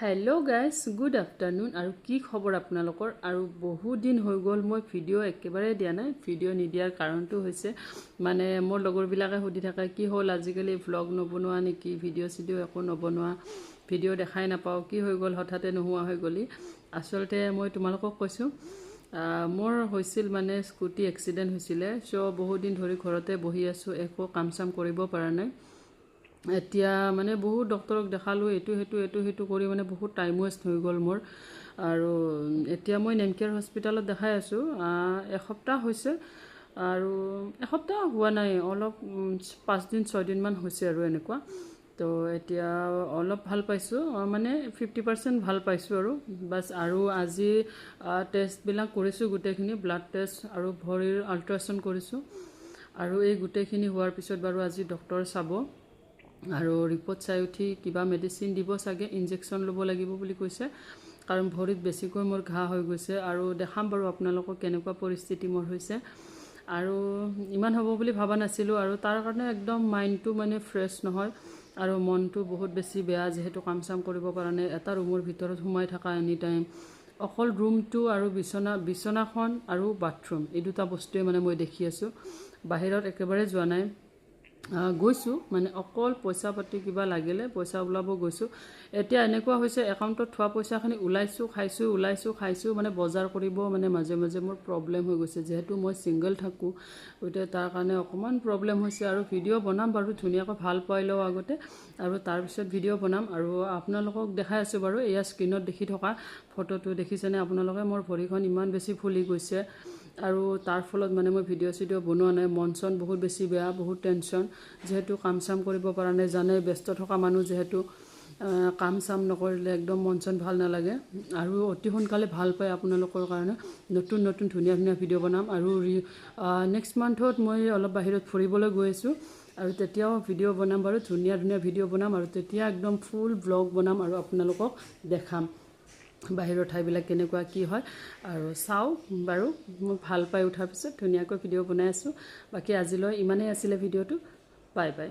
hello guys good afternoon और की खबर आपनालोकर और बहुत दिन हो गल मैं भिडिओ एकेबारे दिया ना भिडिओ निदियार कारण तो होइसे माने मोर लगरबिलाके हुदी थाके कि हल आजिकाली व्लग नबनुआ नेকি भिडिओ सिडिओ एको नबनुआ भिडिओ देखाई नापाओ कि हो गल हठाते नहुआ हो गली आसलते मैं तुमालोকক কৈছো मोर होइसिल माने स्कूटी एक्सिडेंट होइसिले सो बहुत दिन धरि घरते बहि आसु एको काम साम करिबो पारा नाय এতিয়া মানে বহুত ডক্টৰক দেখালো এটো কৰি মানে বহুত টাইম ওয়েষ্ট হৈ গল মোৰ আৰু এতিয়া মই নেমকেয়াৰ হস্পিটালত দেখাই আছো এসপ্তাহ হৈছে আৰু এসপ্তাহ হোৱা নাই অলপ 5 দিন 6 দিন মান হৈছে আৰু এনেকুৱা তো এতিয়া অলপ ভাল পাইছো মানে 50% ভাল পাইছো আৰু বাস আৰু আজি টেষ্ট বিলাক কৰিছো গুটেখিনি ব্লাড টেষ্ট আৰু ভৰিৰ আল্ট্ৰাসাউন্ড কৰিছো আৰু এই গুটেখিনি হোৱাৰ পিছত বাৰু আজি ডক্টৰ চাব আৰু ৰিপৰ্ট চাই উঠি কিবা মেডিসিন দিব সাগে ইনজেকশন লব লাগিব বুলি কৈছে কাৰণ ভৰিত বেছিকৈ মোৰ ঘা হৈ গৈছে আৰু দেখাম বাৰু আপোনালোকক কেনেকুৱা পৰিস্থিতি মোৰ হৈছে আৰু ইমান হ'ব বুলি ভাবা নাছিলো আৰু তাৰ কাৰণে একদম মাইন্ডটো মানে ফ্ৰেশ নহয় আৰু মনটো বহুত বেছি বেয়া যেহেতু কাম সাম কৰিব পৰা নাই এটা ৰুমৰ ভিতৰত সোমাই থকা এনি টাইম অকল ৰুমটো আৰু বিছনাখন আৰু বাথৰুম এই দুটা বস্তুৱে মানে মই দেখি আছো বাহিৰত একেবাৰে যোৱা নাই গৈছো মানে অকল পইচা পাতি কিবা লাগিলে পইচা উলাব গৈছো এতিয়া এনেকুৱা হৈছে একাউন্টত থোৱা পইচাখিনি উলাইছো খাইছো মানে বজাৰ কৰিব মানে মাজে মাজে মোৰ প্ৰবলেম হৈ গৈছে যেহেতু মই সিঙ্গল থাকো ওতে তাৰ কাৰণে অকমান প্ৰবলেম হৈছে আৰু ভিডিও বনাম বাৰু ধুনিয়াকৈ ভাল পাই লও আগতে আৰু তাৰ পিছত ভিডিও বনাম আৰু আপোনালোকক দেখাই আছো বাৰু এয়া স্ক্ৰিনত দেখি থকা ফটোটো দেখিছেনে আপোনালোকে মোৰ ভৰিখন ইমান বেছি ফুলি গৈছে আৰু তাৰ ফলত মানে মই ভিডিও সিডিও বনোৱা নাই মনচন বহুত বেছি বেয়া বহুত টেনশন যেহেতু কাম সাম কৰিব পৰা নাই জানে ব্যস্ত থকা মানুহ যেহেতু কাম সাম নকৰিলে একদম মনচন ভাল নালাগে আৰু অতি সোনকালে ভাল পায় আপোনালোকৰ কাৰণে নতুন নতুন ধুনিয়া ধুনিয়া ভিডিও বনাম আৰু নেক্সট মান্থত মই অলপ বাহিৰত ফুৰিবলৈ গৈ আছো আৰু তেতিয়াও ভিডিও বনাম বাৰু ধুনিয়া ধুনিয়া ভিডিও বনাম আৰু তেতিয়া একদম ফুল ব্লগ বনাম আৰু আপোনালোকক দেখাম বাহিৰৰ ঠাইবিলাক কেনেকুৱা কি হয় আৰু চাও বাৰু মই ভাল পাই উঠাৰ পিছত ধুনিয়াকৈ ভিডিও বনাই আছো বাকি আজিলৈ ইমানেই আছিল ভিডিওটো বাই বাই